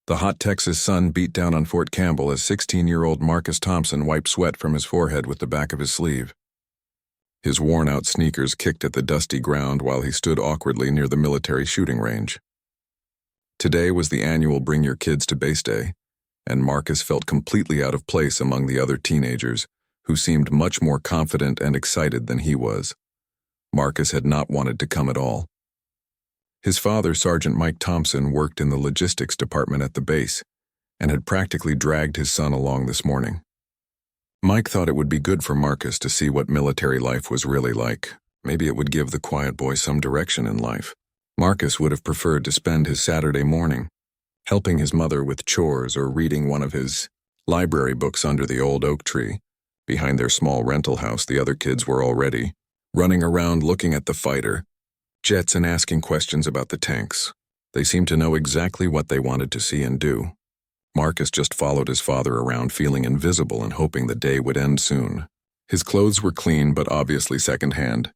The hot Texas sun beat down on Fort Campbell as 16-year-old Marcus Thompson wiped sweat from his forehead with the back of his sleeve. His worn-out sneakers kicked at the dusty ground while he stood awkwardly near the military shooting range. Today was the annual Bring Your Kids to Base Day, and Marcus felt completely out of place among the other teenagers, who seemed much more confident and excited than he was. Marcus had not wanted to come at all. His father, Sergeant Mike Thompson, worked in the logistics department at the base and had practically dragged his son along this morning. Mike thought it would be good for Marcus to see what military life was really like. Maybe it would give the quiet boy some direction in life. Marcus would have preferred to spend his Saturday morning helping his mother with chores or reading one of his library books under the old oak tree. Behind their small rental house, the other kids were already running around looking at the fighter jets and asking questions about the tanks. They seemed to know exactly what they wanted to see and do. Marcus just followed his father around, feeling invisible and hoping the day would end soon. His clothes were clean but obviously secondhand.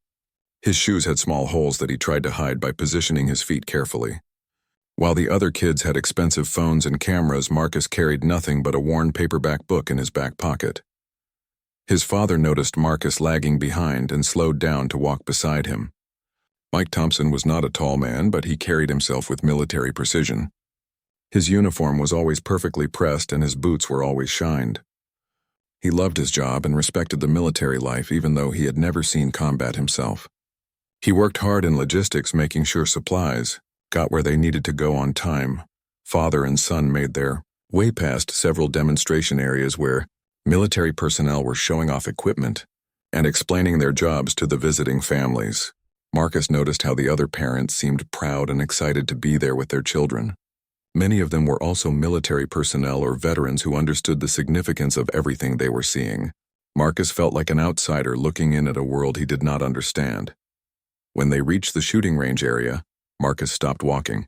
His shoes had small holes that he tried to hide by positioning his feet carefully. While the other kids had expensive phones and cameras, Marcus carried nothing but a worn paperback book in his back pocket. His father noticed Marcus lagging behind and slowed down to walk beside him. Mike Thompson was not a tall man, but he carried himself with military precision. His uniform was always perfectly pressed and his boots were always shined. He loved his job and respected the military life even though he had never seen combat himself. He worked hard in logistics, making sure supplies got where they needed to go on time. Father and son made their way past several demonstration areas where military personnel were showing off equipment and explaining their jobs to the visiting families. Marcus noticed how the other parents seemed proud and excited to be there with their children. Many of them were also military personnel or veterans who understood the significance of everything they were seeing. Marcus felt like an outsider looking in at a world he did not understand. When they reached the shooting range area, Marcus stopped walking.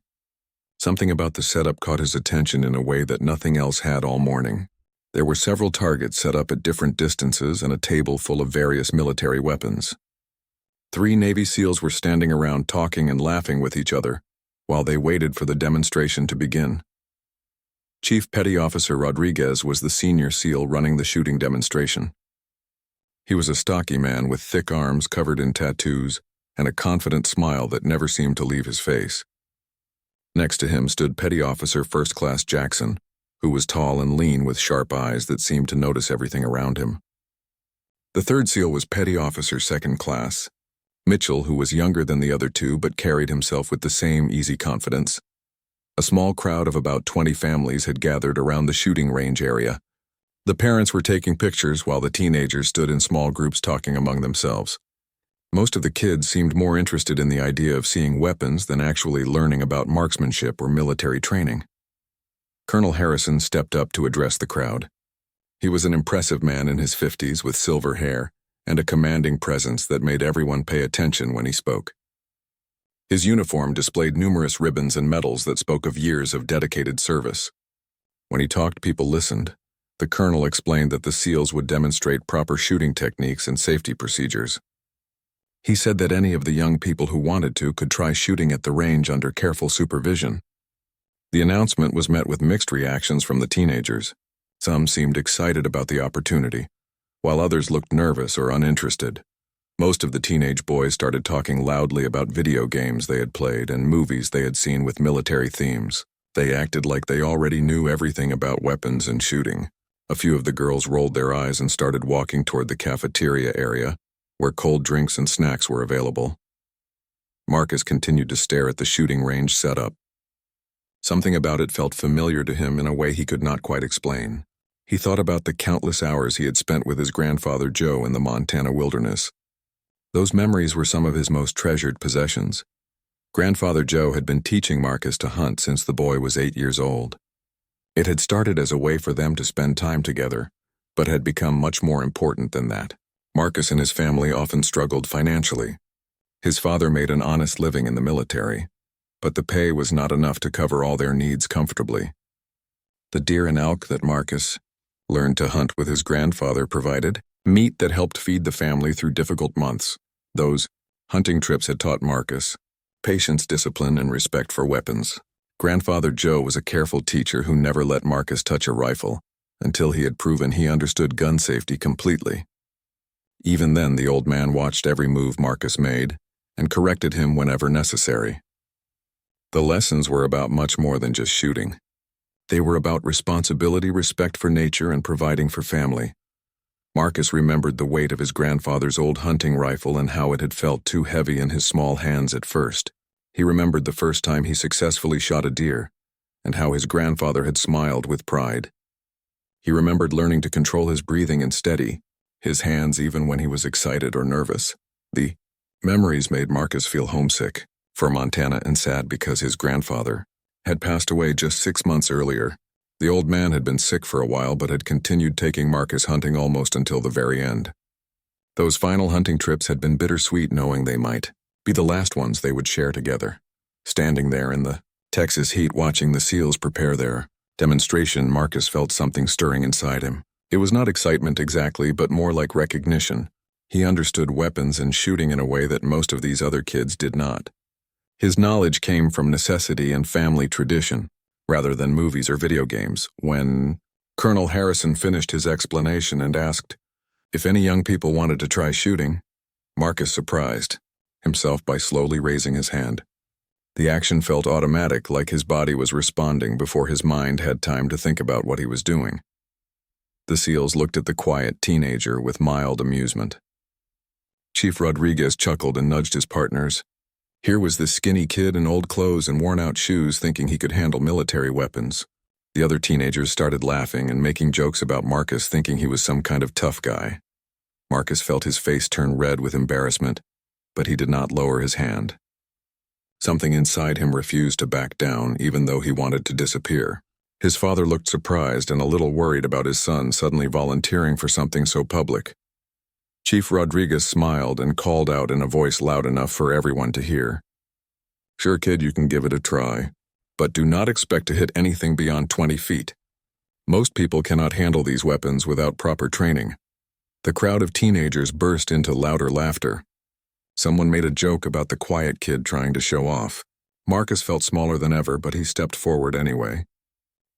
Something about the setup caught his attention in a way that nothing else had all morning. There were several targets set up at different distances and a table full of various military weapons. 3 Navy SEALs were standing around talking and laughing with each other while they waited for the demonstration to begin. Chief Petty Officer Rodriguez was the senior SEAL running the shooting demonstration. He was a stocky man with thick arms covered in tattoos and a confident smile that never seemed to leave his face. Next to him stood Petty Officer First Class Jackson, who was tall and lean with sharp eyes that seemed to notice everything around him. The third SEAL was Petty Officer Second Class Mitchell, who was younger than the other two but carried himself with the same easy confidence. A small crowd of about 20 families had gathered around the shooting range area. The parents were taking pictures while the teenagers stood in small groups talking among themselves. Most of the kids seemed more interested in the idea of seeing weapons than actually learning about marksmanship or military training. Colonel Harrison stepped up to address the crowd. He was an impressive man in his 50s with silver hair and a commanding presence that made everyone pay attention when he spoke. His uniform displayed numerous ribbons and medals that spoke of years of dedicated service. When he talked, people listened. The colonel explained that the SEALs would demonstrate proper shooting techniques and safety procedures. He said that any of the young people who wanted to could try shooting at the range under careful supervision. The announcement was met with mixed reactions from the teenagers. Some seemed excited about the opportunity, while others looked nervous or uninterested. Most of the teenage boys started talking loudly about video games they had played and movies they had seen with military themes. They acted like they already knew everything about weapons and shooting. A few of the girls rolled their eyes and started walking toward the cafeteria area, where cold drinks and snacks were available. Marcus continued to stare at the shooting range setup. Something about it felt familiar to him in a way he could not quite explain. He thought about the countless hours he had spent with his grandfather Joe in the Montana wilderness. Those memories were some of his most treasured possessions. Grandfather Joe had been teaching Marcus to hunt since the boy was 8 years old. It had started as a way for them to spend time together, but had become much more important than that. Marcus and his family often struggled financially. His father made an honest living in the military, but the pay was not enough to cover all their needs comfortably. The deer and elk that Marcus learned to hunt with his grandfather provided meat that helped feed the family through difficult months. Those hunting trips had taught Marcus patience, discipline, and respect for weapons. Grandfather Joe was a careful teacher who never let Marcus touch a rifle until he had proven he understood gun safety completely. Even then, the old man watched every move Marcus made and corrected him whenever necessary. The lessons were about much more than just shooting. They were about responsibility, respect for nature, and providing for family. Marcus remembered the weight of his grandfather's old hunting rifle and how it had felt too heavy in his small hands at first. He remembered the first time he successfully shot a deer, and how his grandfather had smiled with pride. He remembered learning to control his breathing and steady his hands even when he was excited or nervous. The memories made Marcus feel homesick for Montana and sad because his grandfather had passed away just 6 months earlier. The old man had been sick for a while but had continued taking Marcus hunting almost until the very end. Those final hunting trips had been bittersweet, knowing they might be the last ones they would share together. Standing there in the Texas heat watching the SEALs prepare their demonstration, Marcus felt something stirring inside him. It was not excitement exactly, but more like recognition. He understood weapons and shooting in a way that most of these other kids did not. His knowledge came from necessity and family tradition, rather than movies or video games. When Colonel Harrison finished his explanation and asked if any young people wanted to try shooting, Marcus surprised himself by slowly raising his hand. The action felt automatic, like his body was responding before his mind had time to think about what he was doing. The SEALs looked at the quiet teenager with mild amusement. Chief Rodriguez chuckled and nudged his partners. Here was this skinny kid in old clothes and worn-out shoes thinking he could handle military weapons. The other teenagers started laughing and making jokes about Marcus, thinking he was some kind of tough guy. Marcus felt his face turn red with embarrassment, but he did not lower his hand. Something inside him refused to back down, even though he wanted to disappear. His father looked surprised and a little worried about his son suddenly volunteering for something so public. Chief Rodriguez smiled and called out in a voice loud enough for everyone to hear. "Sure, kid, you can give it a try, but do not expect to hit anything beyond 20 feet. Most people cannot handle these weapons without proper training." The crowd of teenagers burst into louder laughter. Someone made a joke about the quiet kid trying to show off. Marcus felt smaller than ever, but he stepped forward anyway.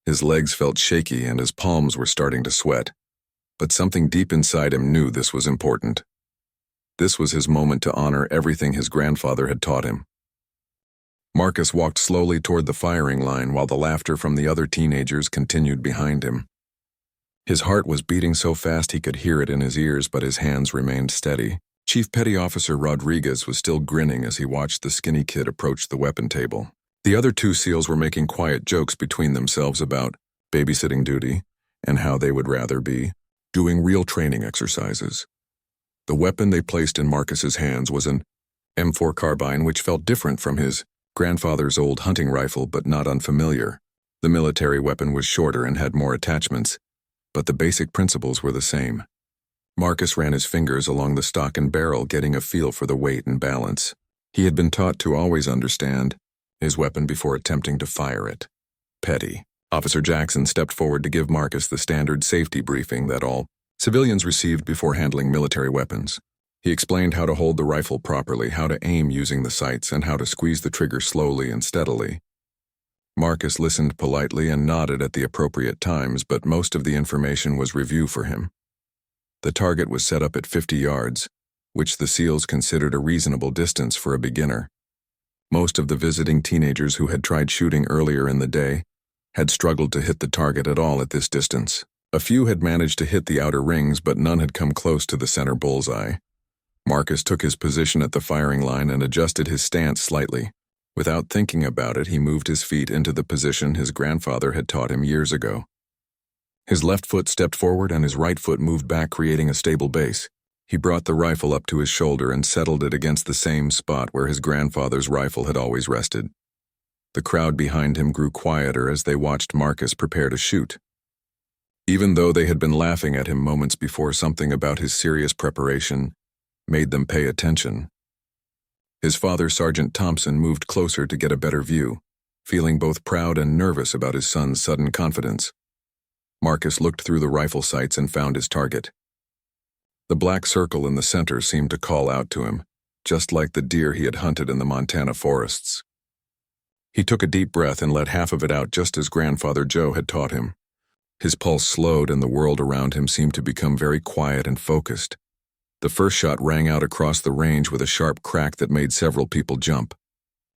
His legs felt shaky and his palms were starting to sweat. But something deep inside him knew this was important. This was his moment to honor everything his grandfather had taught him. Marcus walked slowly toward the firing line while the laughter from the other teenagers continued behind him. His heart was beating so fast he could hear it in his ears, but his hands remained steady. Chief Petty Officer Rodriguez was still grinning as he watched the skinny kid approach the weapon table. The other two SEALs were making quiet jokes between themselves about babysitting duty and how they would rather be doing real training exercises. The weapon they placed in Marcus's hands was an M4 carbine, which felt different from his grandfather's old hunting rifle, but not unfamiliar. The military weapon was shorter and had more attachments, but the basic principles were the same. Marcus ran his fingers along the stock and barrel, getting a feel for the weight and balance. He had been taught to always understand his weapon before attempting to fire it. Petty Officer Jackson stepped forward to give Marcus the standard safety briefing that all civilians received before handling military weapons. He explained how to hold the rifle properly, how to aim using the sights, and how to squeeze the trigger slowly and steadily. Marcus listened politely and nodded at the appropriate times, but most of the information was review for him. The target was set up at 50 yards, which the SEALs considered a reasonable distance for a beginner. Most of the visiting teenagers who had tried shooting earlier in the day had struggled to hit the target at all at this distance. A few had managed to hit the outer rings, but none had come close to the center bullseye. Marcus took his position at the firing line and adjusted his stance slightly. Without thinking about it, he moved his feet into the position his grandfather had taught him years ago. His left foot stepped forward and his right foot moved back, creating a stable base. He brought the rifle up to his shoulder and settled it against the same spot where his grandfather's rifle had always rested. The crowd behind him grew quieter as they watched Marcus prepare to shoot. Even though they had been laughing at him moments before, something about his serious preparation made them pay attention. His father, Sergeant Thompson, moved closer to get a better view, feeling both proud and nervous about his son's sudden confidence. Marcus looked through the rifle sights and found his target. The black circle in the center seemed to call out to him, just like the deer he had hunted in the Montana forests. He took a deep breath and let half of it out just as Grandfather Joe had taught him. His pulse slowed and the world around him seemed to become very quiet and focused. The first shot rang out across the range with a sharp crack that made several people jump.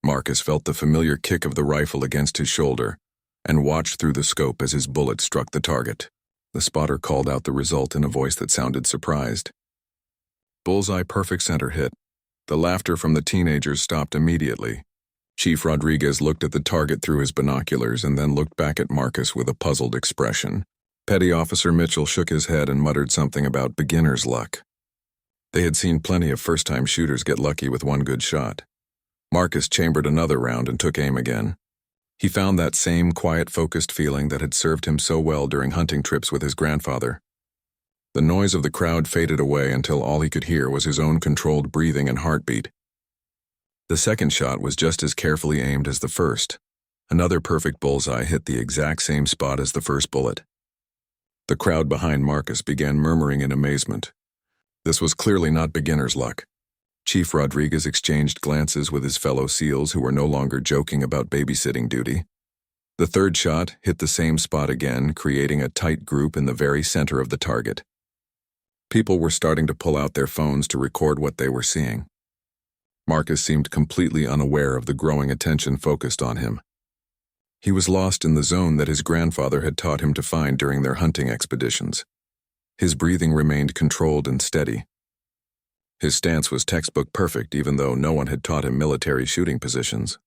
Marcus felt the familiar kick of the rifle against his shoulder and watched through the scope as his bullet struck the target. The spotter called out the result in a voice that sounded surprised. Bullseye, perfect center hit. The laughter from the teenagers stopped immediately. Chief Rodriguez looked at the target through his binoculars and then looked back at Marcus with a puzzled expression. Petty Officer Mitchell shook his head and muttered something about beginner's luck. They had seen plenty of first-time shooters get lucky with one good shot. Marcus chambered another round and took aim again. He found that same quiet, focused feeling that had served him so well during hunting trips with his grandfather. The noise of the crowd faded away until all he could hear was his own controlled breathing and heartbeat. The second shot was just as carefully aimed as the first. Another perfect bullseye hit the exact same spot as the first bullet. The crowd behind Marcus began murmuring in amazement. This was clearly not beginner's luck. Chief Rodriguez exchanged glances with his fellow SEALs who were no longer joking about babysitting duty. The third shot hit the same spot again, creating a tight group in the very center of the target. People were starting to pull out their phones to record what they were seeing. Marcus seemed completely unaware of the growing attention focused on him. He was lost in the zone that his grandfather had taught him to find during their hunting expeditions. His breathing remained controlled and steady. His stance was textbook perfect even though no one had taught him military shooting positions.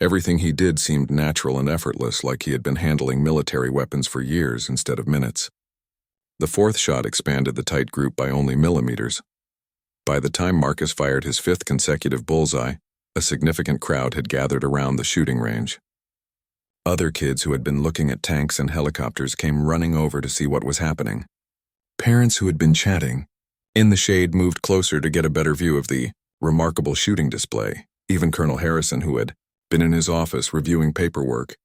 Everything he did seemed natural and effortless, like he had been handling military weapons for years instead of minutes. The fourth shot expanded the tight group by only millimeters. By the time Marcus fired his fifth consecutive bullseye, a significant crowd had gathered around the shooting range. Other kids who had been looking at tanks and helicopters came running over to see what was happening. Parents who had been chatting in the shade moved closer to get a better view of the remarkable shooting display. Even Colonel Harrison, who had been in his office reviewing paperwork,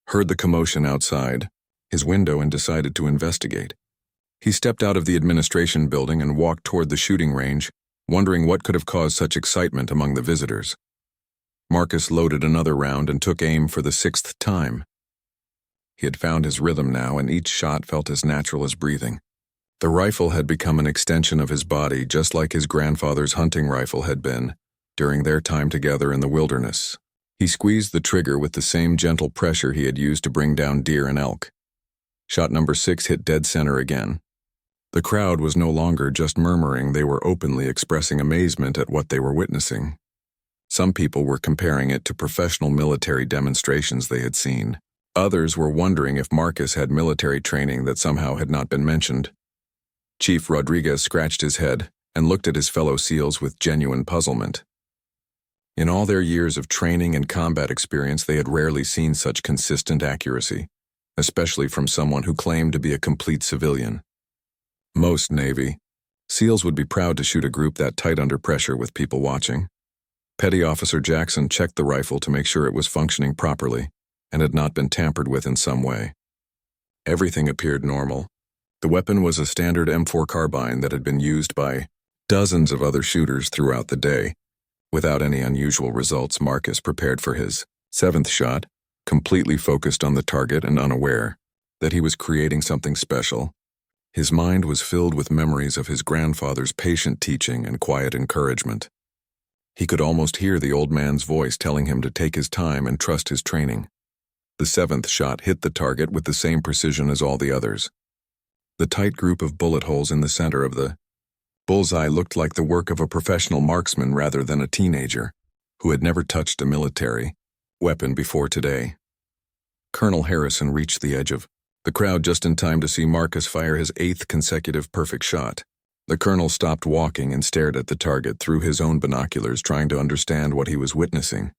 heard the commotion outside his window and decided to investigate. He stepped out of the administration building and walked toward the shooting range, wondering what could have caused such excitement among the visitors. Marcus loaded another round and took aim for the sixth time. He had found his rhythm now, and each shot felt as natural as breathing. The rifle had become an extension of his body, just like his grandfather's hunting rifle had been during their time together in the wilderness. He squeezed the trigger with the same gentle pressure he had used to bring down deer and elk. Shot number 6 hit dead center again. The crowd was no longer just murmuring, they were openly expressing amazement at what they were witnessing. Some people were comparing it to professional military demonstrations they had seen. Others were wondering if Marcus had military training that somehow had not been mentioned. Chief Rodriguez scratched his head and looked at his fellow SEALs with genuine puzzlement. In all their years of training and combat experience, they had rarely seen such consistent accuracy, especially from someone who claimed to be a complete civilian. Most Navy SEALs would be proud to shoot a group that tight under pressure with people watching. Petty Officer Jackson checked the rifle to make sure it was functioning properly and had not been tampered with in some way. Everything appeared normal. The weapon was a standard M4 carbine that had been used by dozens of other shooters throughout the day. Without any unusual results, Marcus prepared for his 7th shot, completely focused on the target and unaware that he was creating something special. His mind was filled with memories of his grandfather's patient teaching and quiet encouragement. He could almost hear the old man's voice telling him to take his time and trust his training. The 7th shot hit the target with the same precision as all the others. The tight group of bullet holes in the center of the bullseye looked like the work of a professional marksman rather than a teenager who had never touched a military weapon before today. Colonel Harrison reached the edge of the crowd just in time to see Marcus fire his 8th consecutive perfect shot. The colonel stopped walking and stared at the target through his own binoculars, trying to understand what he was witnessing.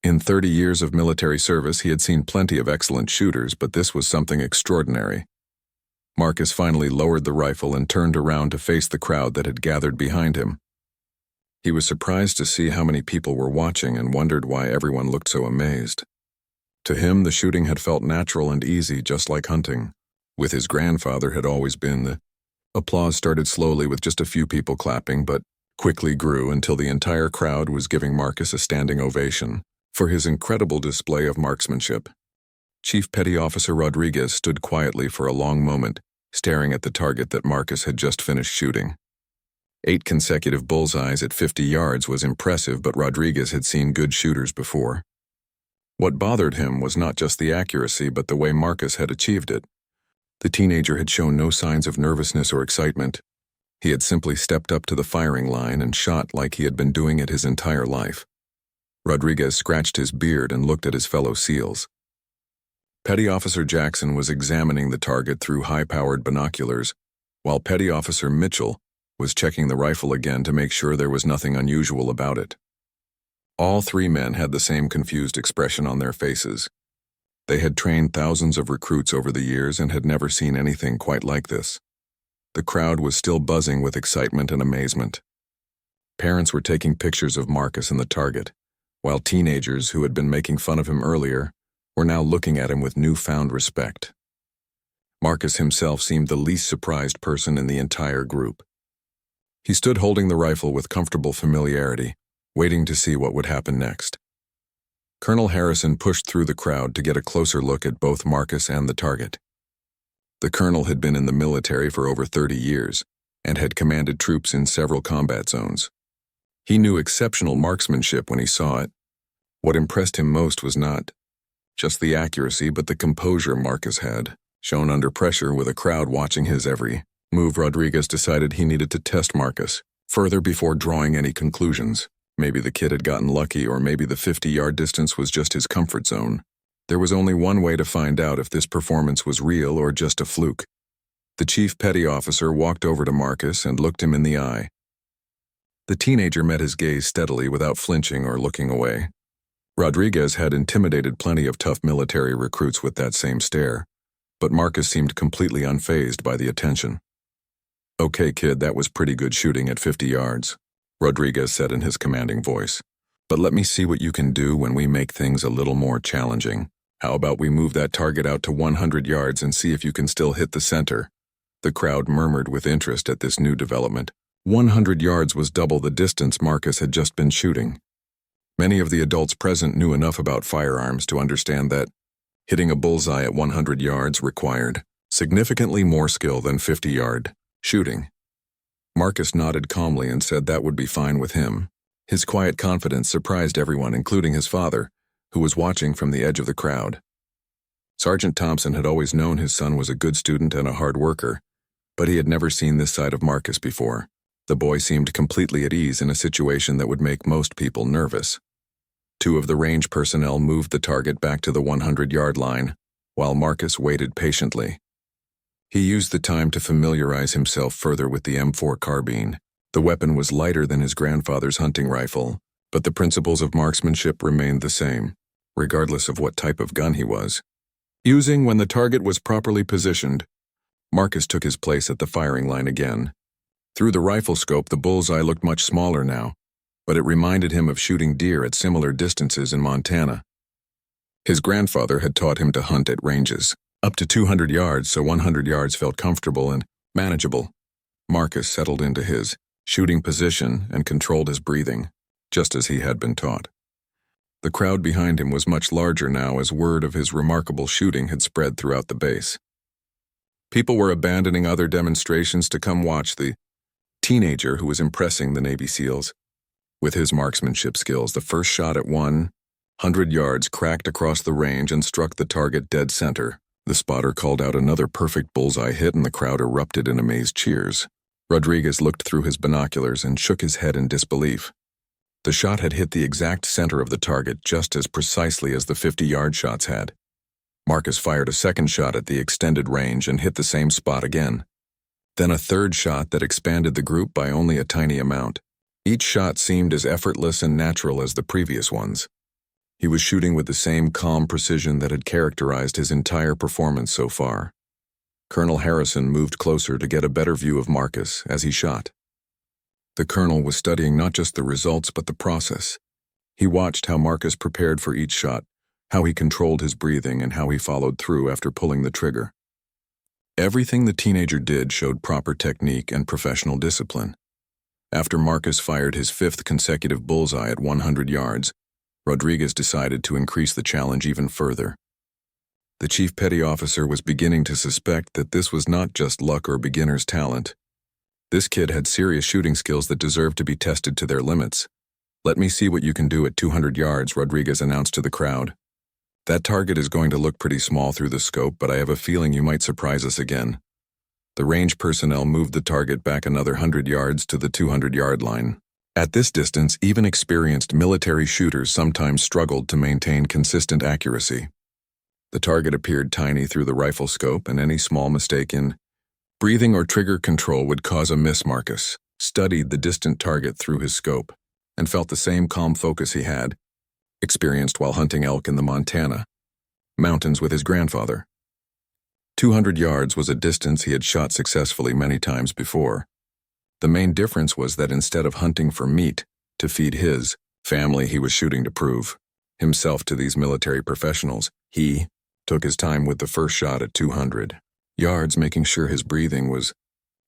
In 30 years of military service, he had seen plenty of excellent shooters, but this was something extraordinary. Marcus finally lowered the rifle and turned around to face the crowd that had gathered behind him. He was surprised to see how many people were watching and wondered why everyone looked so amazed. To him, the shooting had felt natural and easy, just like hunting. With his grandfather had always been. The applause started slowly with just a few people clapping, but quickly grew until the entire crowd was giving Marcus a standing ovation. for his incredible display of marksmanship. Chief Petty Officer Rodriguez stood quietly for a long moment, staring at the target that Marcus had just finished shooting. 8 consecutive bullseyes at 50 yards was impressive, but Rodriguez had seen good shooters before. What bothered him was not just the accuracy, but the way Marcus had achieved it. The teenager had shown no signs of nervousness or excitement. He had simply stepped up to the firing line and shot like he had been doing it his entire life. Rodriguez scratched his beard and looked at his fellow SEALs. Petty Officer Jackson was examining the target through high-powered binoculars, while Petty Officer Mitchell was checking the rifle again to make sure there was nothing unusual about it. All 3 men had the same confused expression on their faces. They had trained thousands of recruits over the years and had never seen anything quite like this. The crowd was still buzzing with excitement and amazement. Parents were taking pictures of Marcus and the target, while teenagers who had been making fun of him earlier were now looking at him with newfound respect. Marcus himself seemed the least surprised person in the entire group. He stood holding the rifle with comfortable familiarity, waiting to see what would happen next. Colonel Harrison pushed through the crowd to get a closer look at both Marcus and the target. The colonel had been in the military for over 30 years and had commanded troops in several combat zones. He knew exceptional marksmanship when he saw it. What impressed him most was not just the accuracy, but the composure Marcus had, shown under pressure with a crowd watching his every move. Rodriguez decided he needed to test Marcus further before drawing any conclusions. Maybe the kid had gotten lucky, or maybe the 50-yard distance was just his comfort zone. There was only one way to find out if this performance was real or just a fluke. The chief petty officer walked over to Marcus and looked him in the eye. The teenager met his gaze steadily without flinching or looking away. Rodriguez had intimidated plenty of tough military recruits with that same stare, but Marcus seemed completely unfazed by the attention. "Okay, kid, that was pretty good shooting at 50 yards, Rodriguez said in his commanding voice. "But let me see what you can do when we make things a little more challenging. How about we move that target out to 100 yards and see if you can still hit the center?" The crowd murmured with interest at this new development. 100 yards was double the distance Marcus had just been shooting. Many of the adults present knew enough about firearms to understand that hitting a bullseye at 100 yards required significantly more skill than 50-yard shooting. Marcus nodded calmly and said that would be fine with him. His quiet confidence surprised everyone, including his father, who was watching from the edge of the crowd. Sergeant Thompson had always known his son was a good student and a hard worker, but he had never seen this side of Marcus before. The boy seemed completely at ease in a situation that would make most people nervous. 2 of the range personnel moved the target back to the 100-yard line, while Marcus waited patiently. He used the time to familiarize himself further with the M4 carbine. The weapon was lighter than his grandfather's hunting rifle, but the principles of marksmanship remained the same, regardless of what type of gun he was using. When the target was properly positioned, Marcus took his place at the firing line again. Through the rifle scope, the bullseye looked much smaller now, but it reminded him of shooting deer at similar distances in Montana. His grandfather had taught him to hunt at ranges up to 200 yards, so 100 yards felt comfortable and manageable. Marcus settled into his shooting position and controlled his breathing, just as he had been taught. The crowd behind him was much larger now as word of his remarkable shooting had spread throughout the base. People were abandoning other demonstrations to come watch the teenager who was impressing the Navy SEALs. With his marksmanship skills, the first shot at 100 yards cracked across the range and struck the target dead center. The spotter called out another perfect bullseye hit, and the crowd erupted in amazed cheers. Rodriguez looked through his binoculars and shook his head in disbelief. The shot had hit the exact center of the target, just as precisely as the 50-yard shots had. Marcus fired a second shot at the extended range and hit the same spot again. Then a third shot that expanded the group by only a tiny amount. Each shot seemed as effortless and natural as the previous ones. He was shooting with the same calm precision that had characterized his entire performance so far. Colonel Harrison moved closer to get a better view of Marcus as he shot. The colonel was studying not just the results but the process. He watched how Marcus prepared for each shot, how he controlled his breathing, and how he followed through after pulling the trigger. Everything the teenager did showed proper technique and professional discipline. After Marcus fired his 5th consecutive bullseye at 100 yards, Rodriguez decided to increase the challenge even further. The chief petty officer was beginning to suspect that this was not just luck or beginner's talent. This kid had serious shooting skills that deserved to be tested to their limits. "Let me see what you can do at 200 yards, Rodriguez announced to the crowd. "That target is going to look pretty small through the scope, but I have a feeling you might surprise us again." The range personnel moved the target back another 100 yards to the 200-yard line. At this distance, even experienced military shooters sometimes struggled to maintain consistent accuracy. The target appeared tiny through the rifle scope, and any small mistake in breathing or trigger control would cause a miss. Marcus studied the distant target through his scope and felt the same calm focus he had experienced while hunting elk in the Montana mountains with his grandfather. 200 yards was a distance he had shot successfully many times before. The main difference was that instead of hunting for meat to feed his family, he was shooting to prove himself to these military professionals. He took his time with the first shot at 200 yards, making sure his breathing was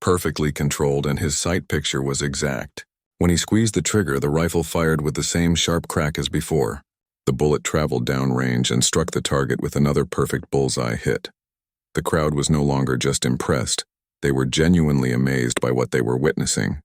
perfectly controlled and his sight picture was exact. When he squeezed the trigger, the rifle fired with the same sharp crack as before. The bullet traveled downrange and struck the target with another perfect bullseye hit. The crowd was no longer just impressed. They were genuinely amazed by what they were witnessing.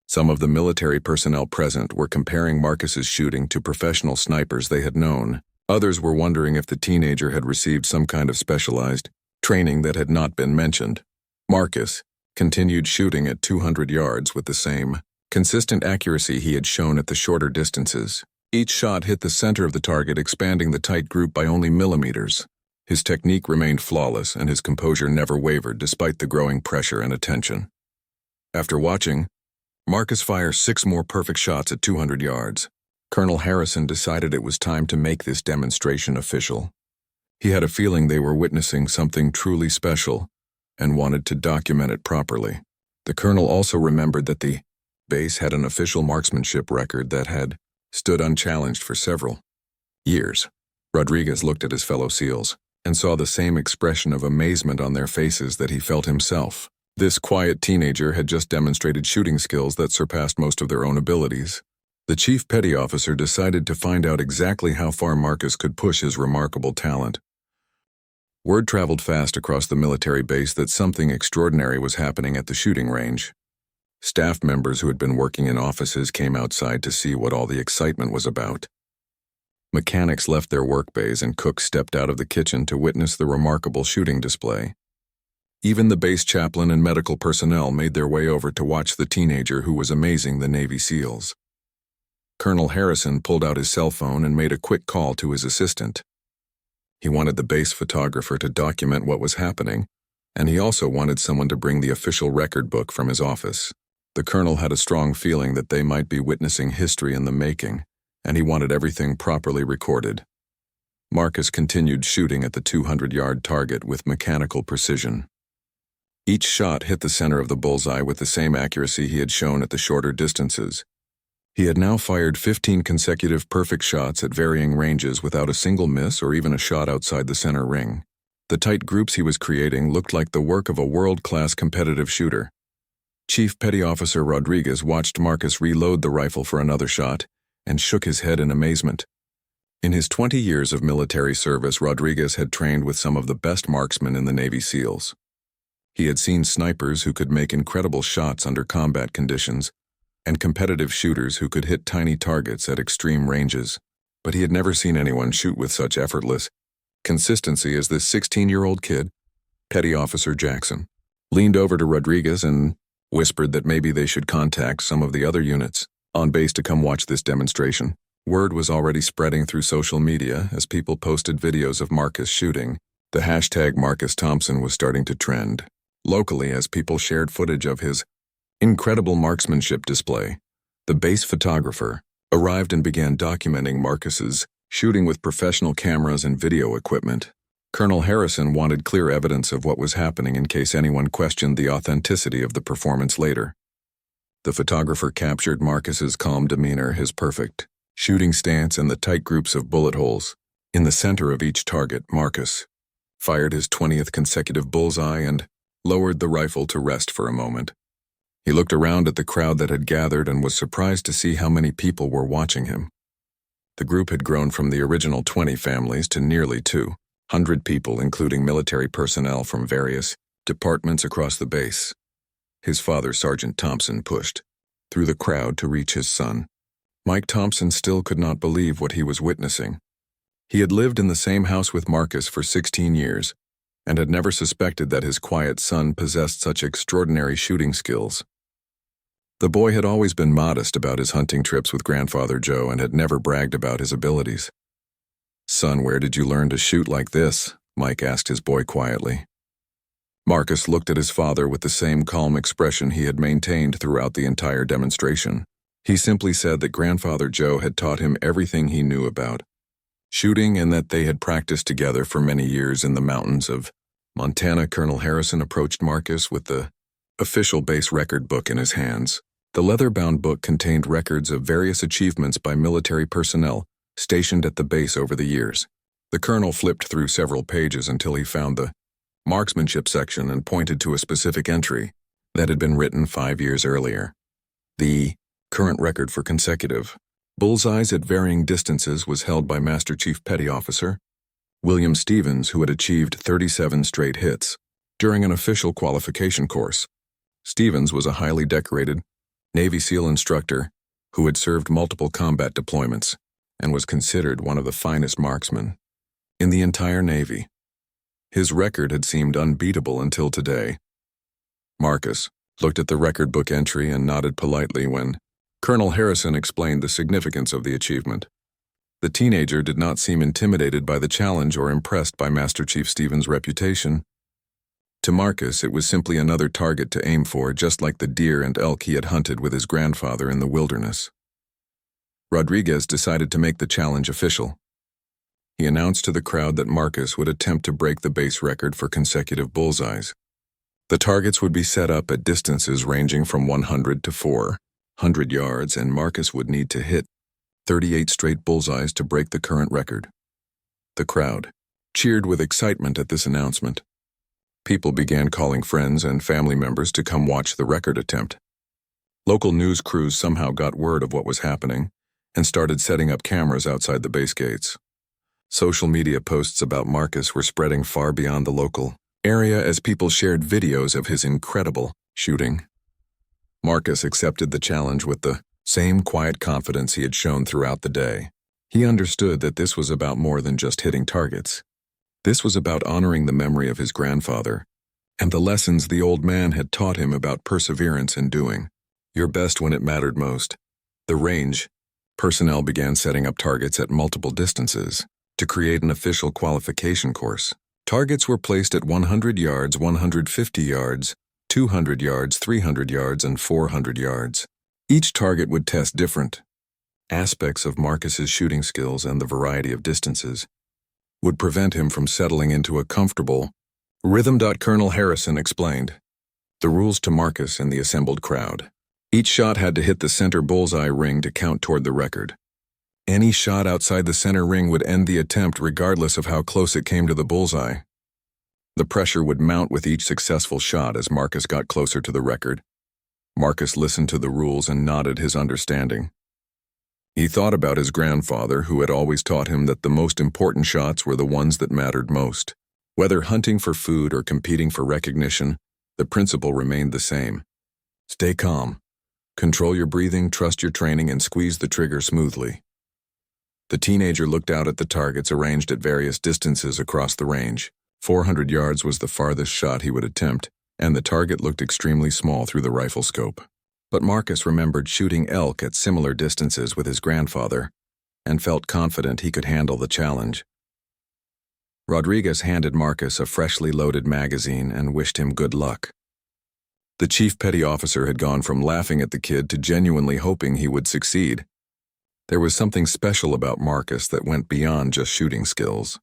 Some of the military personnel present were comparing Marcus's shooting to professional snipers they had known. Others were wondering if the teenager had received some kind of specialized training that had not been mentioned. Marcus continued shooting at 200 yards with the same consistent accuracy he had shown at the shorter distances. Each shot hit the center of the target, expanding the tight group by only millimeters. His technique remained flawless, and his composure never wavered despite the growing pressure and attention. After watching Marcus fire 6 more perfect shots at 200 yards, Colonel Harrison decided it was time to make this demonstration official. He had a feeling they were witnessing something truly special and wanted to document it properly. The colonel also remembered that the base had an official marksmanship record that had stood unchallenged for several years. Rodriguez looked at his fellow SEALs and saw the same expression of amazement on their faces that he felt himself. This quiet teenager had just demonstrated shooting skills that surpassed most of their own abilities. The chief petty officer decided to find out exactly how far Marcus could push his remarkable talent. Word traveled fast across the military base that something extraordinary was happening at the shooting range. Staff members who had been working in offices came outside to see what all the excitement was about. Mechanics left their work bays and cooks stepped out of the kitchen to witness the remarkable shooting display. Even the base chaplain and medical personnel made their way over to watch the teenager who was amazing the Navy SEALs. Colonel Harrison pulled out his cell phone and made a quick call to his assistant. He wanted the base photographer to document what was happening, and he also wanted someone to bring the official record book from his office. The colonel had a strong feeling that they might be witnessing history in the making, and he wanted everything properly recorded. Marcus continued shooting at the 200-yard target with mechanical precision. Each shot hit the center of the bullseye with the same accuracy he had shown at the shorter distances. He had now fired 15 consecutive perfect shots at varying ranges without a single miss or even a shot outside the center ring. The tight groups he was creating looked like the work of a world-class competitive shooter. Chief Petty Officer Rodriguez watched Marcus reload the rifle for another shot and shook his head in amazement. In his 20 years of military service, Rodriguez had trained with some of the best marksmen in the Navy SEALs. He had seen snipers who could make incredible shots under combat conditions and competitive shooters who could hit tiny targets at extreme ranges, but he had never seen anyone shoot with such effortless consistency as this 16-year-old kid. Petty Officer Jackson leaned over to Rodriguez and whispered that maybe they should contact some of the other units on base to come watch this demonstration. Word was already spreading through social media as people posted videos of Marcus shooting. The hashtag Marcus Thompson was starting to trend locally as people shared footage of his incredible marksmanship display. The base photographer arrived and began documenting Marcus's shooting with professional cameras and video equipment. Colonel Harrison wanted clear evidence of what was happening in case anyone questioned the authenticity of the performance later. The photographer captured Marcus's calm demeanor, his perfect shooting stance, and the tight groups of bullet holes. In the center of each target, Marcus fired his 20th consecutive bullseye and lowered the rifle to rest for a moment. He looked around at the crowd that had gathered and was surprised to see how many people were watching him. The group had grown from the original 20 families to nearly 200 people, including military personnel from various departments across the base. His father, Sergeant Thompson, pushed through the crowd to reach his son. Mike Thompson still could not believe what he was witnessing. He had lived in the same house with Marcus for 16 years and had never suspected that his quiet son possessed such extraordinary shooting skills. The boy had always been modest about his hunting trips with Grandfather Joe and had never bragged about his abilities. "Son, where did you learn to shoot like this?" Mike asked his boy quietly. Marcus looked at his father with the same calm expression he had maintained throughout the entire demonstration. He simply said that Grandfather Joe had taught him everything he knew about shooting and that they had practiced together for many years in the mountains of Montana. Colonel Harrison approached Marcus with the official base record book in his hands. The leather-bound book contained records of various achievements by military personnel stationed at the base over the years. The colonel flipped through several pages until he found the marksmanship section and pointed to a specific entry that had been written 5 years earlier. The current record for consecutive bullseyes at varying distances was held by Master Chief Petty Officer William Stevens, who had achieved 37 straight hits during an official qualification course. Stevens was a highly decorated Navy SEAL instructor who had served multiple combat deployments and was considered one of the finest marksmen in the entire Navy. His record had seemed unbeatable until today. Marcus looked at the record book entry and nodded politely when Colonel Harrison explained the significance of the achievement. The teenager did not seem intimidated by the challenge or impressed by Master Chief Stevens' reputation. To Marcus, it was simply another target to aim for, just like the deer and elk he had hunted with his grandfather in the wilderness. Rodriguez decided to make the challenge official. He announced to the crowd that Marcus would attempt to break the base record for consecutive bullseyes. The targets would be set up at distances ranging from 100 to 400 yards, and Marcus would need to hit 38 straight bullseyes to break the current record. The crowd cheered with excitement at this announcement. People began calling friends and family members to come watch the record attempt. Local news crews somehow got word of what was happening and started setting up cameras outside the base gates. Social media posts about Marcus were spreading far beyond the local area as people shared videos of his incredible shooting. Marcus accepted the challenge with the same quiet confidence he had shown throughout the day. He understood that this was about more than just hitting targets. This was about honoring the memory of his grandfather and the lessons the old man had taught him about perseverance and doing your best when it mattered most. The range personnel began setting up targets at multiple distances to create an official qualification course. Targets were placed at 100 yards, 150 yards, 200 yards, 300 yards, and 400 yards. Each target would test different aspects of Marcus's shooting skills, and the variety of distances would prevent him from settling into a comfortable rhythm. Colonel Harrison explained the rules to Marcus and the assembled crowd. Each shot had to hit the center bullseye ring to count toward the record. Any shot outside the center ring would end the attempt regardless of how close it came to the bullseye. The pressure would mount with each successful shot as Marcus got closer to the record. Marcus listened to the rules and nodded his understanding. He thought about his grandfather, who had always taught him that the most important shots were the ones that mattered most. Whether hunting for food or competing for recognition, the principle remained the same. Stay calm, control your breathing, trust your training, and squeeze the trigger smoothly. The teenager looked out at the targets arranged at various distances across the range. 400 yards was the farthest shot he would attempt, and the target looked extremely small through the rifle scope. But Marcus remembered shooting elk at similar distances with his grandfather and felt confident he could handle the challenge. Rodriguez handed Marcus a freshly loaded magazine and wished him good luck. The chief petty officer had gone from laughing at the kid to genuinely hoping he would succeed. There was something special about Marcus that went beyond just shooting skills.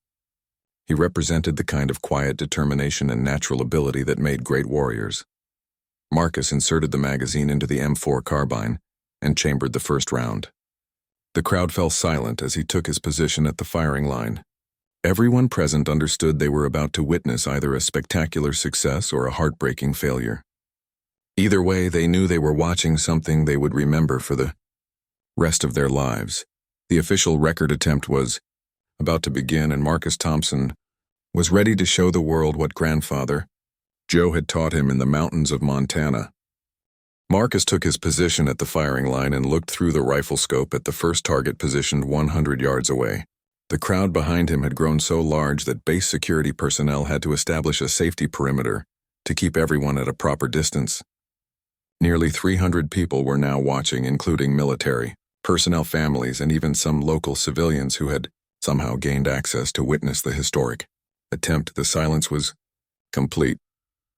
He represented the kind of quiet determination and natural ability that made great warriors. Marcus inserted the magazine into the M4 carbine and chambered the first round. The crowd fell silent as he took his position at the firing line. Everyone present understood they were about to witness either a spectacular success or a heartbreaking failure. Either way, they knew they were watching something they would remember for the rest of their lives. The official record attempt was about to begin, and Marcus Thompson was ready to show the world what grandfather Joe had taught him in the mountains of Montana. Marcus took his position at the firing line and looked through the rifle scope at the first target positioned 100 yards away. The crowd behind him had grown so large that base security personnel had to establish a safety perimeter to keep everyone at a proper distance. Nearly 300 people were now watching, including military, personnel, families, and even some local civilians who had somehow gained access to witness the historic attempt. The silence was complete,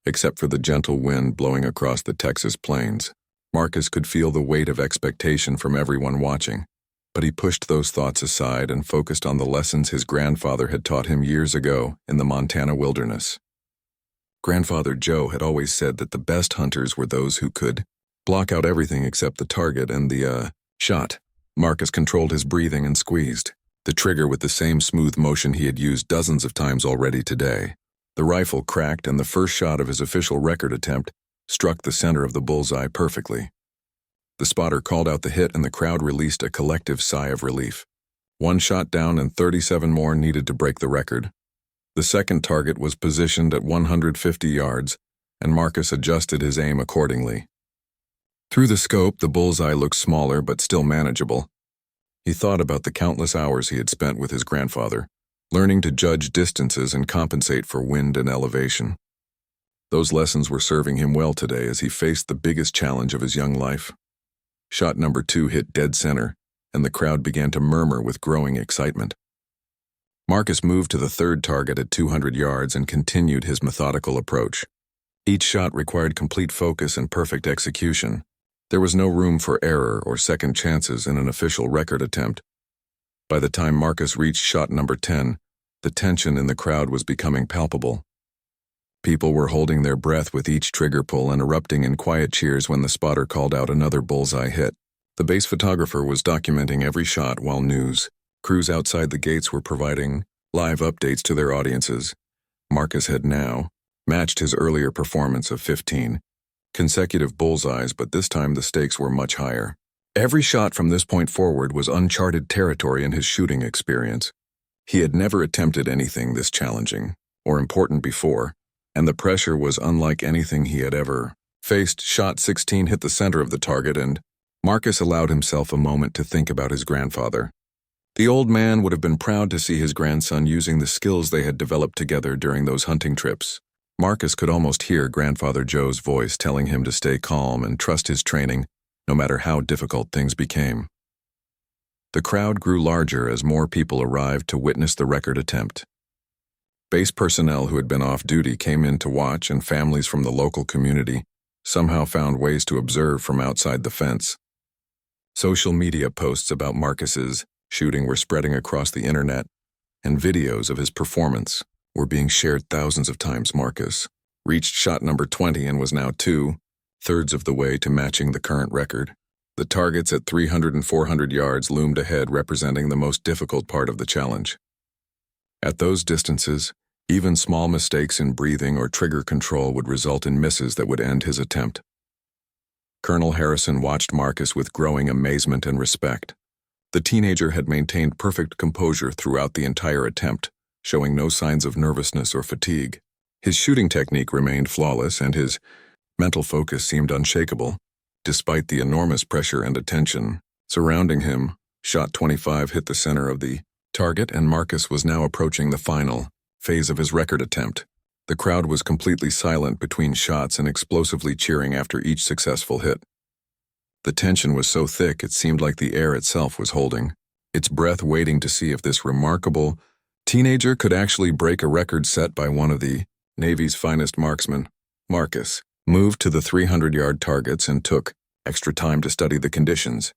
except for the gentle wind blowing across the Texas plains. Marcus could feel the weight of expectation from everyone watching, but he pushed those thoughts aside and focused on the lessons his grandfather had taught him years ago in the Montana wilderness. Grandfather Joe had always said that the best hunters were those who could block out everything except the target and the shot. Marcus controlled his breathing and squeezed the trigger with the same smooth motion he had used dozens of times already today. The rifle cracked, and the first shot of his official record attempt struck the center of the bullseye perfectly. The spotter called out the hit, and the crowd released a collective sigh of relief. One shot down and 37 more needed to break the record. The second target was positioned at 150 yards, and Marcus adjusted his aim accordingly. Through the scope, the bullseye looked smaller but still manageable. He thought about the countless hours he had spent with his grandfather, learning to judge distances and compensate for wind and elevation. Those lessons were serving him well today as he faced the biggest challenge of his young life. Shot number 2 hit dead center, and the crowd began to murmur with growing excitement. Marcus moved to the third target at 200 yards and continued his methodical approach. Each shot required complete focus and perfect execution. There was no room for error or second chances in an official record attempt. By the time Marcus reached shot number 10, the tension in the crowd was becoming palpable. People were holding their breath with each trigger pull and erupting in quiet cheers when the spotter called out another bullseye hit. The base photographer was documenting every shot while news crews outside the gates were providing live updates to their audiences. Marcus had now matched his earlier performance of 15 consecutive bullseyes, but this time the stakes were much higher. Every shot from this point forward was uncharted territory in his shooting experience. He had never attempted anything this challenging or important before, and the pressure was unlike anything he had ever faced. Shot 16 hit the center of the target, and Marcus allowed himself a moment to think about his grandfather. The old man would have been proud to see his grandson using the skills they had developed together during those hunting trips. Marcus could almost hear Grandfather Joe's voice telling him to stay calm and trust his training, no matter how difficult things became. The crowd grew larger as more people arrived to witness the record attempt. Base personnel who had been off duty came in to watch, and families from the local community somehow found ways to observe from outside the fence. Social media posts about Marcus's shooting were spreading across the internet, and videos of his performance were being shared thousands of times. Marcus reached shot number 20 and was now 2/3 of the way to matching the current record. The targets at 300 and 400 yards loomed ahead, representing the most difficult part of the challenge. At those distances, even small mistakes in breathing or trigger control would result in misses that would end his attempt. Colonel Harrison watched Marcus with growing amazement and respect. The teenager had maintained perfect composure throughout the entire attempt, showing no signs of nervousness or fatigue. His shooting technique remained flawless, and his mental focus seemed unshakable, despite the enormous pressure and attention surrounding him. Shot 25 hit the center of the target, and Marcus was now approaching the final phase of his record attempt. The crowd was completely silent between shots and explosively cheering after each successful hit. The tension was so thick it seemed like the air itself was holding its breath, waiting to see if this remarkable teenager could actually break a record set by one of the Navy's finest marksmen. Marcus moved to the 300-yard targets and took extra time to study the conditions.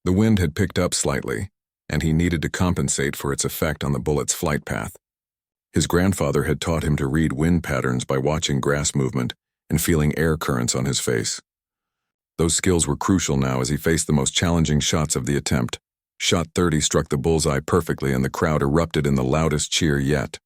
The wind had picked up slightly, and he needed to compensate for its effect on the bullet's flight path. His grandfather had taught him to read wind patterns by watching grass movement and feeling air currents on his face. Those skills were crucial now as he faced the most challenging shots of the attempt. Shot 30 struck the bullseye perfectly, and the crowd erupted in the loudest cheer yet.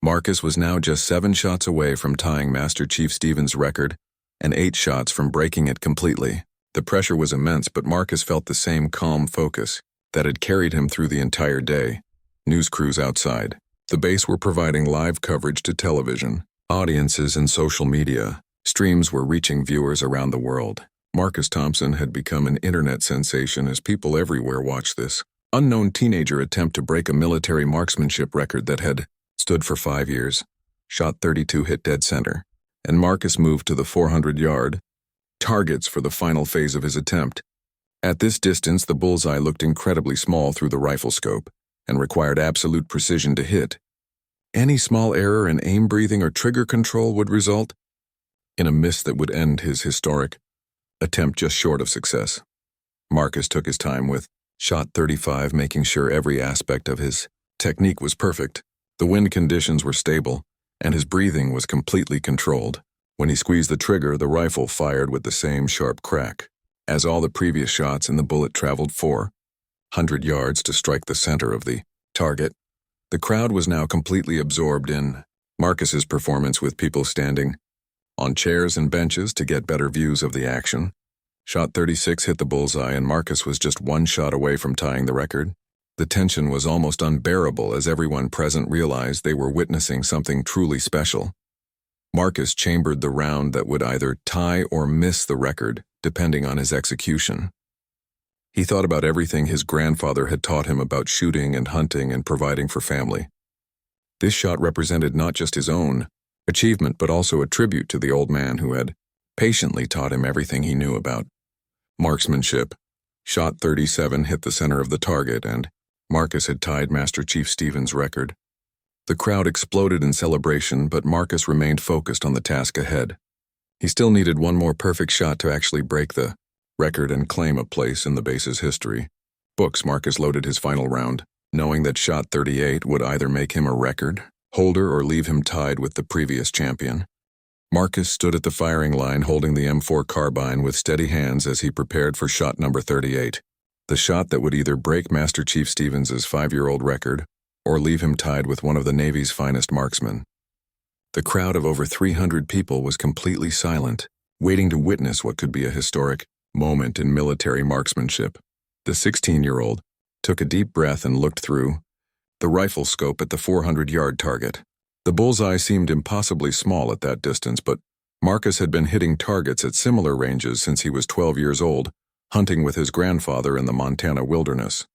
Marcus was now just 7 shots away from tying Master Chief Stevens' record, and 8 shots from breaking it completely. The pressure was immense, but Marcus felt the same calm focus that had carried him through the entire day. News crews outside the base were providing live coverage to television, audiences, and social media. Streams were reaching viewers around the world. Marcus Thompson had become an internet sensation as people everywhere watched this unknown teenager attempt to break a military marksmanship record that had stood for 5 years. Shot 32 hit dead center, and Marcus moved to the 400-yard targets for the final phase of his attempt. At this distance, the bullseye looked incredibly small through the rifle scope and required absolute precision to hit. Any small error in aim breathing or trigger control would result in a miss that would end his historic attempt just short of success. Marcus took his time with shot 35, making sure every aspect of his technique was perfect. The wind conditions were stable, and his breathing was completely controlled. When he squeezed the trigger, the rifle fired with the same sharp crack as all the previous shots, and the bullet traveled 400 yards to strike the center of the target. The crowd was now completely absorbed in Marcus's performance, with people standing on chairs and benches to get better views of the action. Shot 36 hit the bullseye, and Marcus was just one shot away from tying the record. The tension was almost unbearable as everyone present realized they were witnessing something truly special. Marcus chambered the round that would either tie or miss the record, depending on his execution. He thought about everything his grandfather had taught him about shooting and hunting and providing for family. This shot represented not just his own achievement, but also a tribute to the old man who had patiently taught him everything he knew about marksmanship. Shot 37 hit the center of the target, and Marcus had tied Master Chief Stevens' record. The crowd exploded in celebration, but Marcus remained focused on the task ahead. He still needed one more perfect shot to actually break the record and claim a place in the base's history books. Marcus loaded his final round, knowing that shot 38 would either make him a record holder or leave him tied with the previous champion. Marcus stood at the firing line holding the M4 carbine with steady hands as he prepared for shot number 38, the shot that would either break Master Chief Stevens' 5-year-old record or leave him tied with one of the Navy's finest marksmen. The crowd of over 300 people was completely silent, waiting to witness what could be a historic moment in military marksmanship. The 16-year-old took a deep breath and looked through the rifle scope at the 400-yard target. The bullseye seemed impossibly small at that distance, but Marcus had been hitting targets at similar ranges since he was 12 years old, hunting with his grandfather in the Montana wilderness.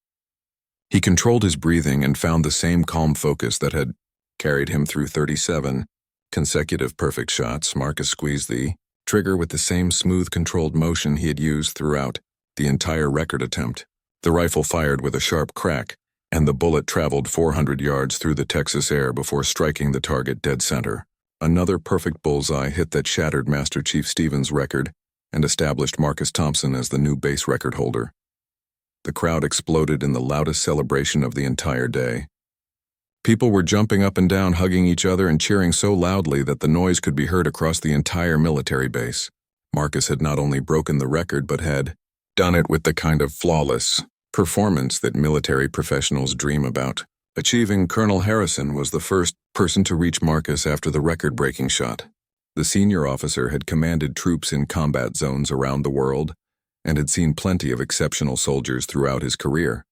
He controlled his breathing and found the same calm focus that had carried him through 37 consecutive perfect shots. Marcus squeezed the trigger with the same smooth, controlled motion he had used throughout the entire record attempt. The rifle fired with a sharp crack, and the bullet traveled 400 yards through the Texas air before striking the target dead center. Another perfect bullseye hit that shattered Master Chief Stevens' record and established Marcus Thompson as the new base record holder. The crowd exploded in the loudest celebration of the entire day. People were jumping up and down, hugging each other, and cheering so loudly that the noise could be heard across the entire military base. Marcus had not only broken the record, but had done it with the kind of flawless performance that military professionals dream about. Achieving Colonel Harrison was the first person to reach Marcus after the record-breaking shot. The senior officer had commanded troops in combat zones around the world and had seen plenty of exceptional soldiers throughout his career.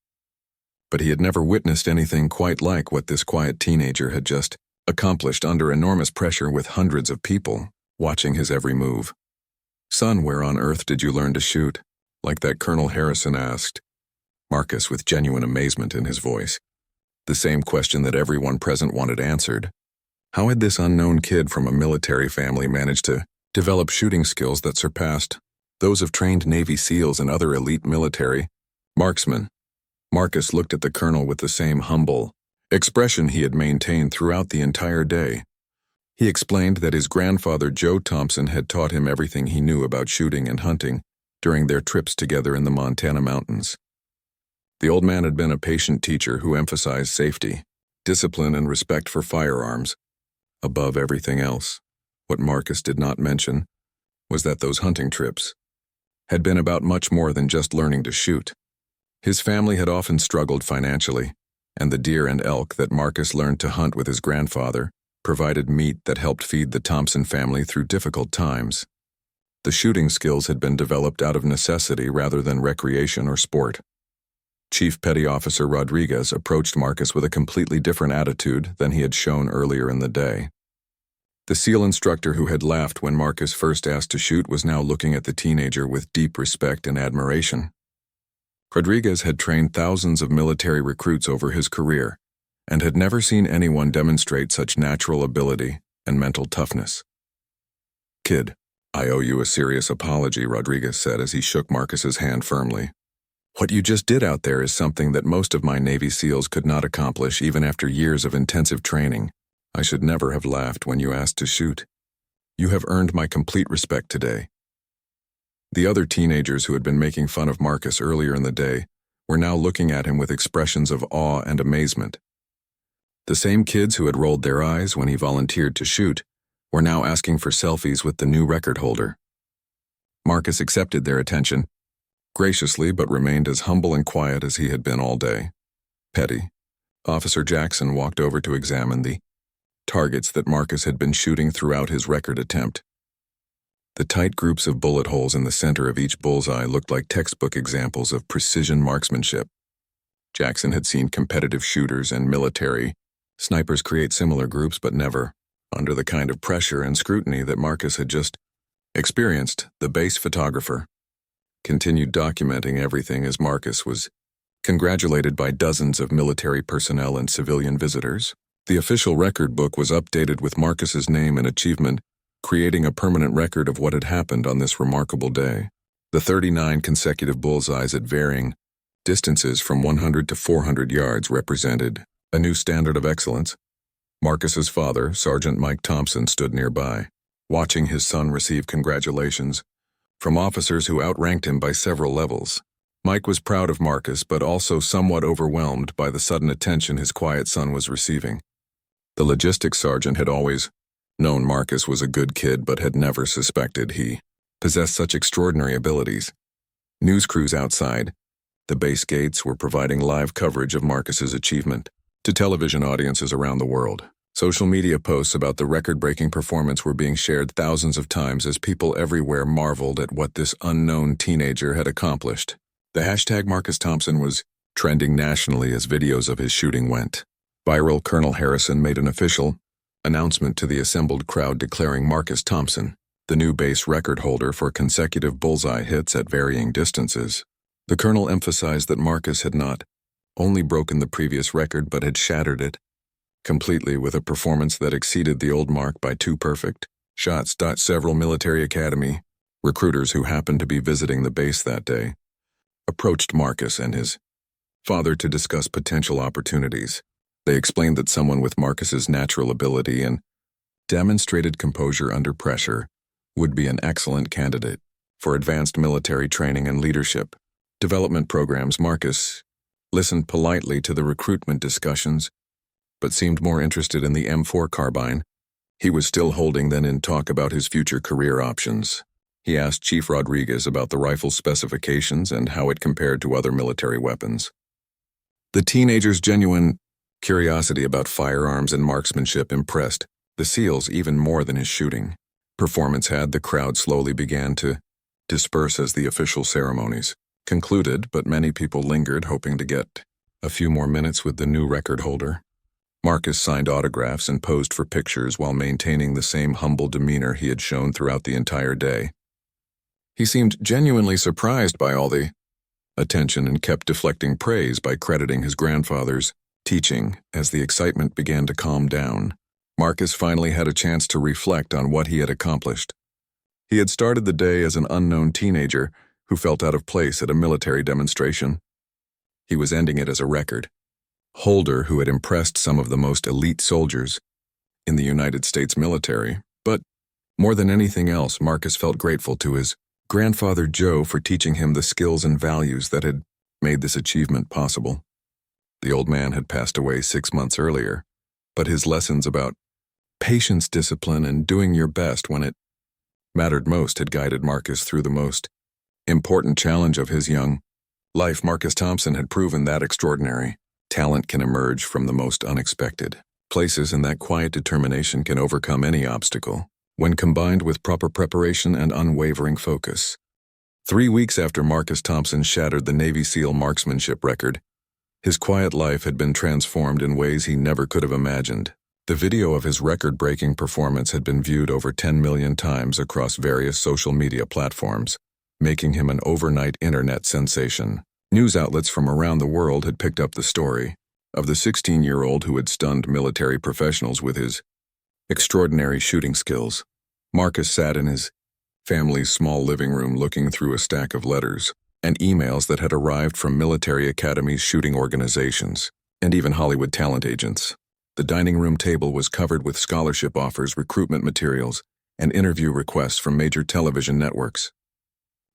But he had never witnessed anything quite like what this quiet teenager had just accomplished under enormous pressure with hundreds of people watching his every move. "Son, where on earth did you learn to shoot?" like that Colonel Harrison asked Marcus with genuine amazement in his voice. The same question that everyone present wanted answered. How had this unknown kid from a military family managed to develop shooting skills that surpassed those of trained Navy SEALs and other elite military marksmen? Marcus looked at the colonel with the same humble expression he had maintained throughout the entire day. He explained that his grandfather Joe Thompson had taught him everything he knew about shooting and hunting during their trips together in the Montana mountains. The old man had been a patient teacher who emphasized safety, discipline, and respect for firearms above everything else. What Marcus did not mention was that those hunting trips had been about much more than just learning to shoot. His family had often struggled financially, and the deer and elk that Marcus learned to hunt with his grandfather provided meat that helped feed the Thompson family through difficult times. The shooting skills had been developed out of necessity rather than recreation or sport. Chief Petty Officer Rodriguez approached Marcus with a completely different attitude than he had shown earlier in the day. The SEAL instructor who had laughed when Marcus first asked to shoot was now looking at the teenager with deep respect and admiration. Rodriguez had trained thousands of military recruits over his career and had never seen anyone demonstrate such natural ability and mental toughness. "Kid, I owe you a serious apology," Rodriguez said as he shook Marcus's hand firmly. "What you just did out there is something that most of my Navy SEALs could not accomplish even after years of intensive training. I should never have laughed when you asked to shoot. You have earned my complete respect today." The other teenagers who had been making fun of Marcus earlier in the day were now looking at him with expressions of awe and amazement. The same kids who had rolled their eyes when he volunteered to shoot were now asking for selfies with the new record holder. Marcus accepted their attention graciously but remained as humble and quiet as he had been all day. Petty Officer Jackson walked over to examine the targets that Marcus had been shooting throughout his record attempt. The tight groups of bullet holes in the center of each bullseye looked like textbook examples of precision marksmanship. Jackson had seen competitive shooters and military snipers create similar groups, but never under the kind of pressure and scrutiny that Marcus had just experienced. The base photographer continued documenting everything as Marcus was congratulated by dozens of military personnel and civilian visitors. The official record book was updated with Marcus's name and achievement, creating a permanent record of what had happened on this remarkable day. The 39 consecutive bullseyes at varying distances from 100 to 400 yards represented a new standard of excellence. Marcus's father, Sergeant Mike Thompson, stood nearby, watching his son receive congratulations from officers who outranked him by several levels. Mike was proud of Marcus, but also somewhat overwhelmed by the sudden attention his quiet son was receiving. The logistics sergeant had always known Marcus was a good kid, but had never suspected he possessed such extraordinary abilities. News crews outside the base gates were providing live coverage of Marcus's achievement to television audiences around the world. Social media posts about the record-breaking performance were being shared thousands of times as people everywhere marveled at what this unknown teenager had accomplished. The hashtag Marcus Thompson was trending nationally as videos of his shooting went viral. Colonel Harrison made an official announcement to the assembled crowd declaring Marcus Thompson the new base record holder for consecutive bullseye hits at varying distances. The colonel emphasized that Marcus had not only broken the previous record but had shattered it completely with a performance that exceeded the old mark by 2 perfect shots. Several military academy recruiters who happened to be visiting the base that day approached Marcus and his father to discuss potential opportunities. They explained that someone with Marcus's natural ability and demonstrated composure under pressure would be an excellent candidate for advanced military training and leadership development programs. Marcus listened politely to the recruitment discussions, but seemed more interested in the M4 carbine he was still holding than in talk about his future career options. He asked Chief Rodriguez about the rifle's specifications and how it compared to other military weapons. The teenager's genuine curiosity about firearms and marksmanship impressed the SEALs even more than his shooting performance had. The crowd slowly began to disperse as the official ceremonies concluded, but many people lingered, hoping to get a few more minutes with the new record holder. Marcus signed autographs and posed for pictures while maintaining the same humble demeanor he had shown throughout the entire day. He seemed genuinely surprised by all the attention and kept deflecting praise by crediting his grandfather's teaching. As the excitement began to calm down, Marcus finally had a chance to reflect on what he had accomplished. He had started the day as an unknown teenager who felt out of place at a military demonstration. He was ending it as a record holder who had impressed some of the most elite soldiers in the United States military. But more than anything else, Marcus felt grateful to his grandfather Joe for teaching him the skills and values that had made this achievement possible. The old man had passed away 6 months earlier, but his lessons about patience, discipline, and doing your best when it mattered most had guided Marcus through the most important challenge of his young life. Marcus Thompson had proven that extraordinary talent can emerge from the most unexpected places, and that quiet determination can overcome any obstacle when combined with proper preparation and unwavering focus. 3 weeks after Marcus Thompson shattered the Navy SEAL marksmanship record, his quiet life had been transformed in ways he never could have imagined. The video of his record-breaking performance had been viewed over 10 million times across various social media platforms, making him an overnight internet sensation. News outlets from around the world had picked up the story of the 16-year-old who had stunned military professionals with his extraordinary shooting skills. Marcus sat in his family's small living room looking through a stack of letters and emails that had arrived from military academies, shooting organizations, and even Hollywood talent agents. The dining room table was covered with scholarship offers, recruitment materials, and interview requests from major television networks.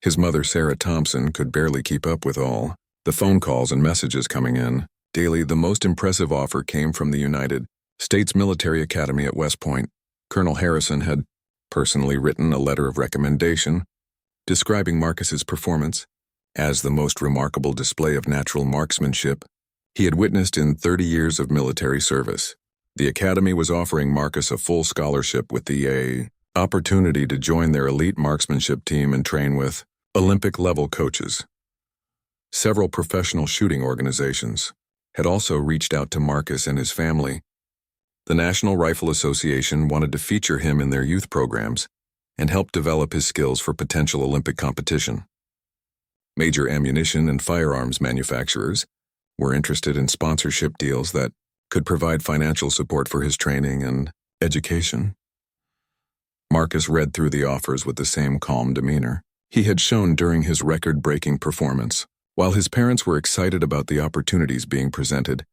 His mother, Sarah Thompson, could barely keep up with all the phone calls and messages coming in. Daily, the most impressive offer came from the United States Military Academy at West Point. Colonel Harrison had personally written a letter of recommendation describing Marcus's performance as the most remarkable display of natural marksmanship he had witnessed in 30 years of military service. The Academy was offering Marcus a full scholarship with the opportunity to join their elite marksmanship team and train with Olympic-level coaches. Several professional shooting organizations had also reached out to Marcus and his family. The National Rifle Association wanted to feature him in their youth programs and help develop his skills for potential Olympic competition. Major ammunition and firearms manufacturers were interested in sponsorship deals that could provide financial support for his training and education. Marcus read through the offers with the same calm demeanor he had shown during his record-breaking performance. While his parents were excited about the opportunities being presented,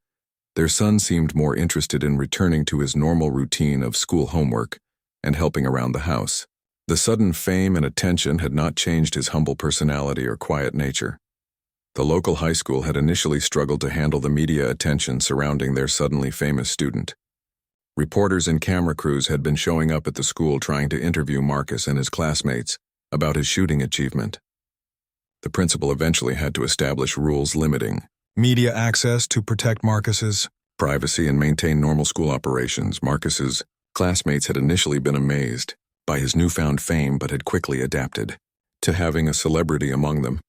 their son seemed more interested in returning to his normal routine of school homework and helping around the house. The sudden fame and attention had not changed his humble personality or quiet nature. The local high school had initially struggled to handle the media attention surrounding their suddenly famous student. Reporters and camera crews had been showing up at the school trying to interview Marcus and his classmates about his shooting achievement. The principal eventually had to establish rules limiting media access to protect Marcus's privacy and maintain normal school operations. Marcus's classmates had initially been amazed by his newfound fame but had quickly adapted to having a celebrity among them.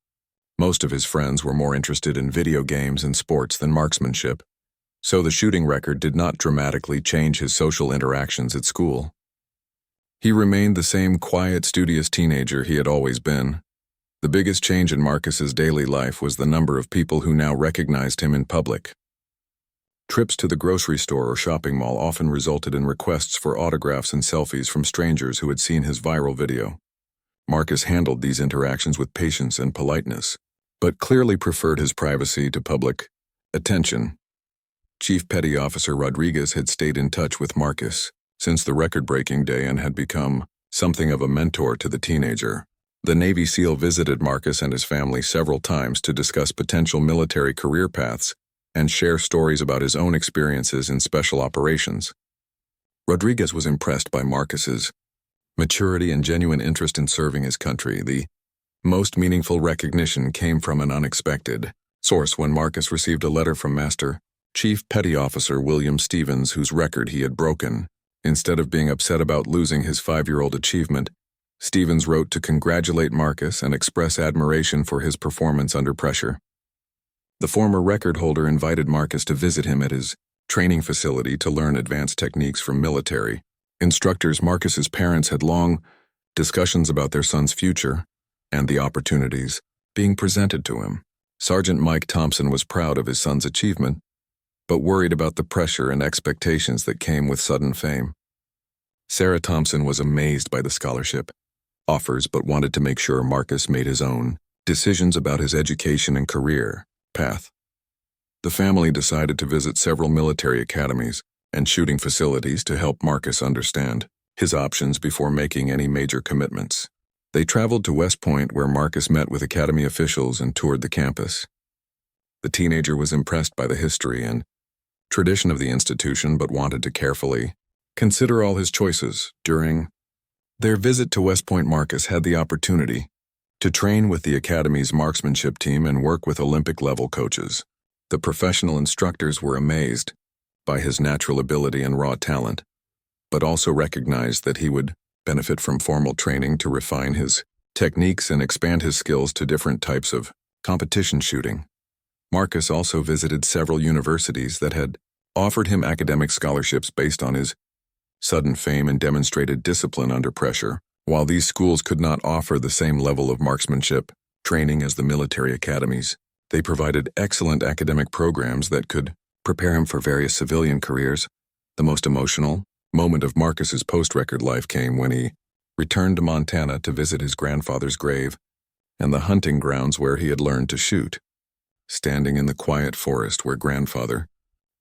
Most of his friends were more interested in video games and sports than marksmanship, so the shooting record did not dramatically change his social interactions at school. He remained the same quiet, studious teenager he had always been. The biggest change in Marcus's daily life was the number of people who now recognized him in public. Trips to the grocery store or shopping mall often resulted in requests for autographs and selfies from strangers who had seen his viral video. Marcus handled these interactions with patience and politeness, but clearly preferred his privacy to public attention. Chief Petty Officer Rodriguez had stayed in touch with Marcus since the record-breaking day and had become something of a mentor to the teenager. The Navy SEAL visited Marcus and his family several times to discuss potential military career paths and share stories about his own experiences in special operations. Rodriguez was impressed by Marcus's maturity and genuine interest in serving his country. The most meaningful recognition came from an unexpected source when Marcus received a letter from Master Chief Petty Officer William Stevens, whose record he had broken. Instead of being upset about losing his 5-year-old achievement, Stevens wrote to congratulate Marcus and express admiration for his performance under pressure. The former record holder invited Marcus to visit him at his training facility to learn advanced techniques from military instructors. Marcus's parents had long discussions about their son's future and the opportunities being presented to him. Sergeant Mike Thompson was proud of his son's achievement, but worried about the pressure and expectations that came with sudden fame. Sarah Thompson was amazed by the scholarship offers but wanted to make sure Marcus made his own decisions about his education and career path. The family decided to visit several military academies and shooting facilities to help Marcus understand his options before making any major commitments. They traveled to West Point, where Marcus met with academy officials and toured the campus. The teenager was impressed by the history and tradition of the institution but wanted to carefully consider all his choices. During their visit to West Point, Marcus had the opportunity to train with the academy's marksmanship team and work with Olympic-level coaches. The professional instructors were amazed by his natural ability and raw talent, but also recognized that he would benefit from formal training to refine his techniques and expand his skills to different types of competition shooting. Marcus also visited several universities that had offered him academic scholarships based on his sudden fame and demonstrated discipline under pressure. While these schools could not offer the same level of marksmanship training as the military academies, they provided excellent academic programs that could prepare him for various civilian careers. The most emotional moment of Marcus's post-record life came when he returned to Montana to visit his grandfather's grave and the hunting grounds where he had learned to shoot. Standing in the quiet forest where Grandfather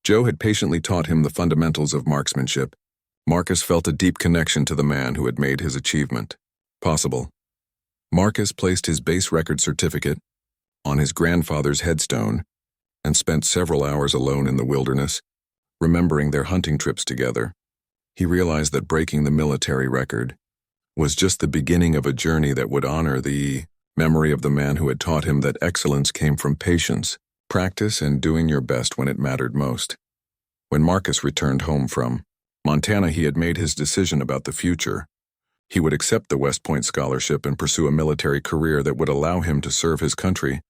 Joe had patiently taught him the fundamentals of marksmanship, Marcus felt a deep connection to the man who had made his achievement possible. Marcus placed his base record certificate on his grandfather's headstone and spent several hours alone in the wilderness, remembering their hunting trips together. He realized that breaking the military record was just the beginning of a journey that would honor the memory of the man who had taught him that excellence came from patience, practice, and doing your best when it mattered most. When Marcus returned home from Montana, he had made his decision about the future. He would accept the West Point scholarship and pursue a military career that would allow him to serve his country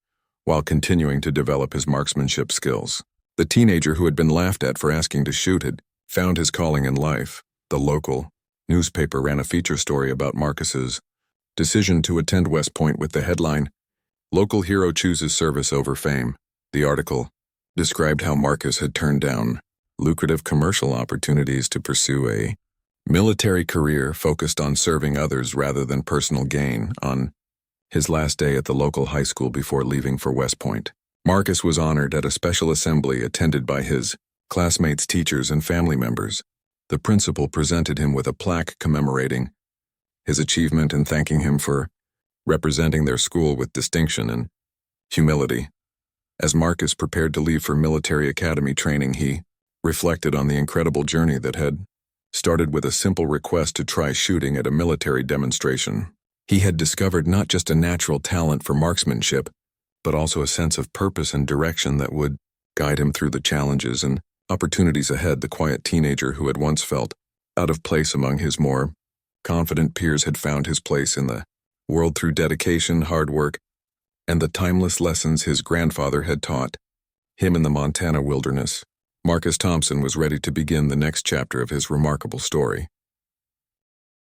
while continuing to develop his marksmanship skills. The teenager who had been laughed at for asking to shoot had found his calling in life. The local newspaper ran a feature story about Marcus's decision to attend West Point with the headline, "Local Hero Chooses Service Over Fame." The article described how Marcus had turned down lucrative commercial opportunities to pursue a military career focused on serving others rather than personal gain. On his last day at the local high school before leaving for West Point, Marcus was honored at a special assembly attended by his classmates, teachers, and family members. The principal presented him with a plaque commemorating his achievement and thanking him for representing their school with distinction and humility. As Marcus prepared to leave for military academy training, he reflected on the incredible journey that had started with a simple request to try shooting at a military demonstration. He had discovered not just a natural talent for marksmanship, but also a sense of purpose and direction that would guide him through the challenges and opportunities ahead. The quiet teenager who had once felt out of place among his more confident peers had found his place in the world through dedication, hard work, and the timeless lessons his grandfather had taught him in the Montana wilderness. Marcus Thompson was ready to begin the next chapter of his remarkable story.